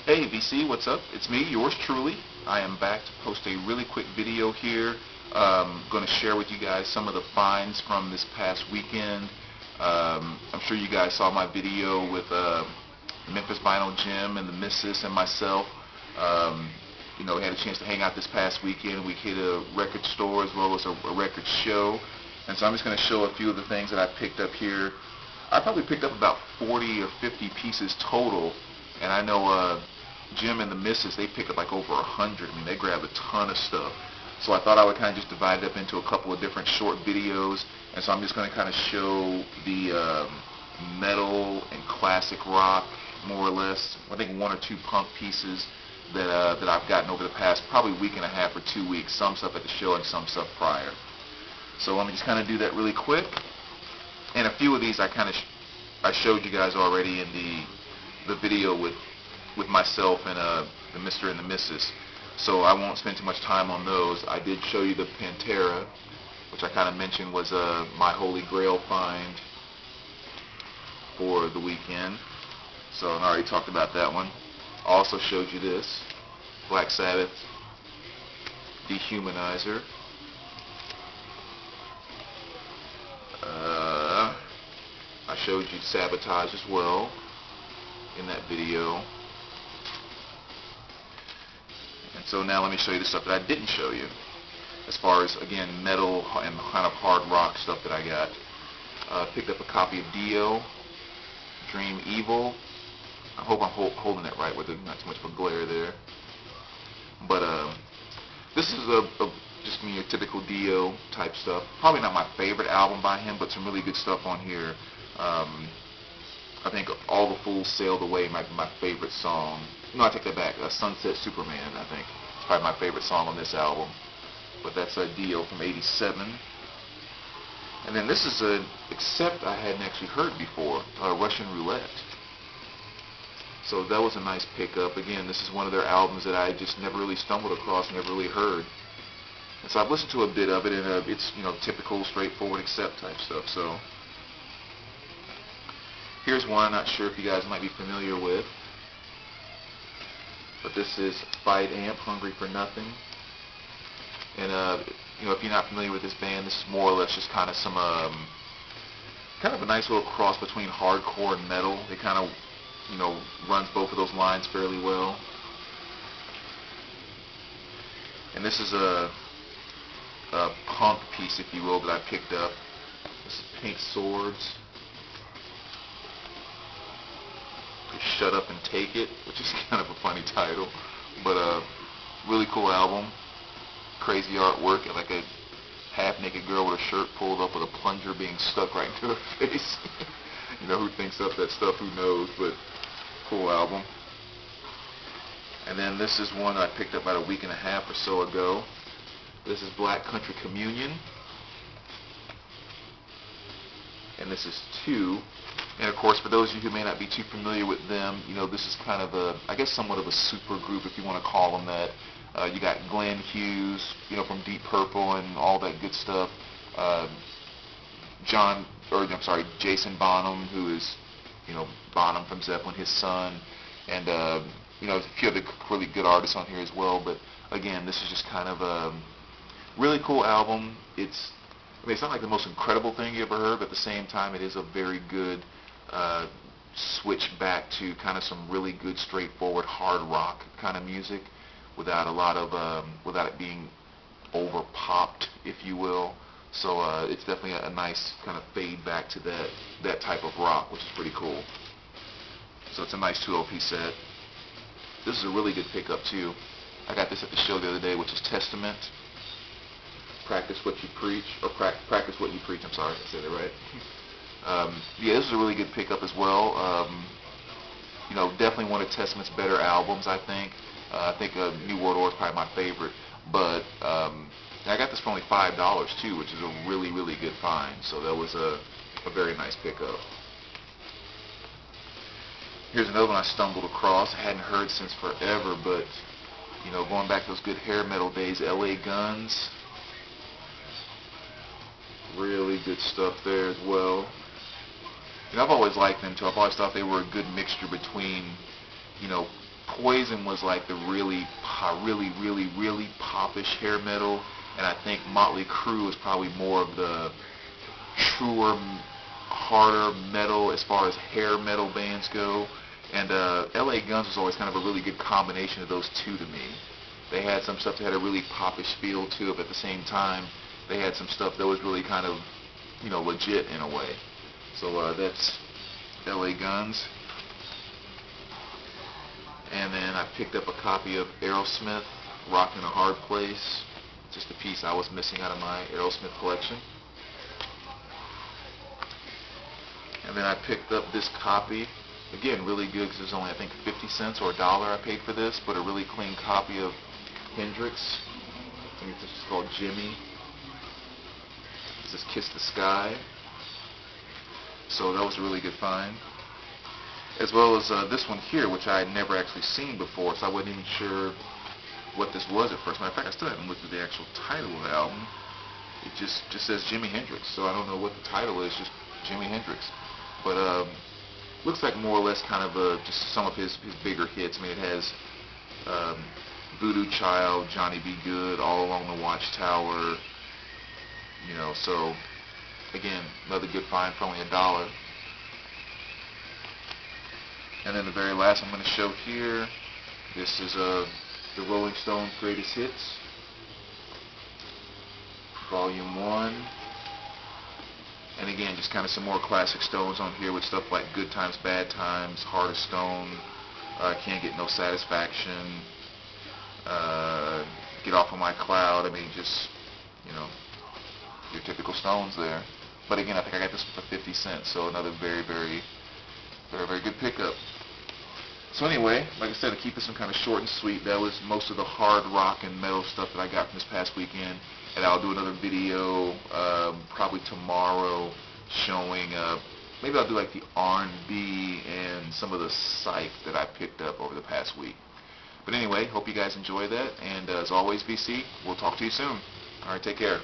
Hey VC, what's up? It's me, yours truly. I am back to post a really quick video here. Going to share with you guys some of the finds from this past weekend. I'm sure you guys saw my video with Memphis Vinyl Jim and the Missus and myself. We had a chance to hang out this past weekend. We hit a record store as well as a record show. And so I'm just going to show a few of the things that I picked up here. I probably picked up about 40 or 50 pieces total. And I know Jim and the Missus, they picked up like over 100. I mean, they grabbed a ton of stuff. So I thought I would kind of just divide it up into a couple of different short videos. And so I'm just going to kind of show the metal and classic rock, more or less. I think one or two punk pieces that I've gotten over the past probably week and a half or 2 weeks. Some stuff at the show and some stuff prior. So let me just kind of do that really quick. And a few of these I showed you guys already in the video with myself and the Mr. and the Missus. So I won't spend too much time on those. I did show you the Pantera, which I kind of mentioned was my Holy Grail find for the weekend. So I already talked about that one. Also showed you this, Black Sabbath Dehumanizer. I showed you Sabotage as well in that video. And so now let me show you the stuff that I didn't show you. As far as, again, metal and kind of hard rock stuff that I got. Picked up a copy of Dio, Dream Evil. I hope I'm holding it right with it, not too much of a glare there. But this is just your typical Dio type stuff. Probably not my favorite album by him, but some really good stuff on here. I think All the Fools Sailed Away might be my favorite song. No, I take that back. Sunset Superman, I think. It's probably my favorite song on this album. But that's a Dio from '87. And then this is except I hadn't actually heard before, Russian Roulette. So that was a nice pickup. Again, this is one of their albums that I just never really stumbled across, never really heard. And so I've listened to a bit of it, and it's typical, straightforward, accept type stuff. So here's one I'm not sure if you guys might be familiar with, but this is Fight Amp, Hungry for Nothing. And if you're not familiar with this band, this is more or less just kind of some kind of a nice little cross between hardcore and metal. They kind of runs both of those lines fairly well. And this is a punk piece, if you will, that I picked up. This is Paint Swords. Shut Up and Take It, which is kind of a funny title, but really cool album. Crazy artwork, and like a half-naked girl with a shirt pulled up with a plunger being stuck right into her face. Who thinks up that stuff, who knows, but cool album. And then this is one I picked up about a week and a half or so ago. This is Black Country Communion. And this is Two. And of course, for those of you who may not be too familiar with them, this is kind of I guess somewhat of a super group, if you want to call them that. You got Glenn Hughes, from Deep Purple and all that good stuff. Jason Bonham, who is, Bonham from Zeppelin, his son, and a few other really good artists on here as well. But again, this is just kind of a really cool album. It's not like the most incredible thing you ever heard, but at the same time, it is a very good switch back to kind of some really good, straightforward, hard rock kind of music, without a lot of without it being over popped, if you will. So it's definitely a nice kind of fade back to that type of rock, which is pretty cool. So it's a nice 2 LP set. This is a really good pickup too. I got this at the show the other day, which is Testament. Practice What You Preach, or Practice What You Preach. I'm sorry, I said it right. Yeah, this is a really good pickup as well. Definitely one of Testament's better albums, I think. I think New World Order is probably my favorite. But I got this for only $5 too, which is a really, really good find. So that was a very nice pickup. Here's another one I stumbled across. I hadn't heard since forever, but going back to those good hair metal days, LA Guns. Really good stuff there as well. I've always liked them too. I've always thought they were a good mixture between, Poison was like the really popish hair metal, and I think Motley Crue is probably more of the truer, harder metal as far as hair metal bands go. And LA Guns was always kind of a really good combination of those two to me. They had some stuff that had a really popish feel to it, but at the same time, they had some stuff that was really kind of, legit in a way. So that's LA Guns. And then I picked up a copy of Aerosmith, Rockin' a Hard Place, just a piece I was missing out of my Aerosmith collection. And then I picked up this copy, again, really good because it was only, I think, 50 cents or $1 I paid for this, but a really clean copy of Hendrix. I think this is called Jimmy. This is Kiss the Sky. So that was a really good find. As well as this one here, which I had never actually seen before, so I wasn't even sure what this was at first. Matter of fact, I still haven't looked at the actual title of the album. It just says Jimi Hendrix, so I don't know what the title is, just Jimi Hendrix. But looks like more or less kind of just some of his bigger hits. I mean, it has Voodoo Child, Johnny B. Good, All Along the Watchtower, so again, another good find for only $1. And then the very last I'm going to show here, this is the Rolling Stones Greatest Hits, Volume 1. And again, just kind of some more classic Stones on here with stuff like Good Times, Bad Times, Heart of Stone, Can't Get No Satisfaction, Get Off of My Cloud. I mean, just, your typical Stones there. But again, I think I got this for 50 cents, so another very good pickup. So anyway, like I said, to keep this one kind of short and sweet, that was most of the hard rock and metal stuff that I got from this past weekend. And I'll do another video probably tomorrow showing, maybe I'll do like the R&B and some of the psych that I picked up over the past week. But anyway, hope you guys enjoy that. And as always, VC, we'll talk to you soon. All right, take care.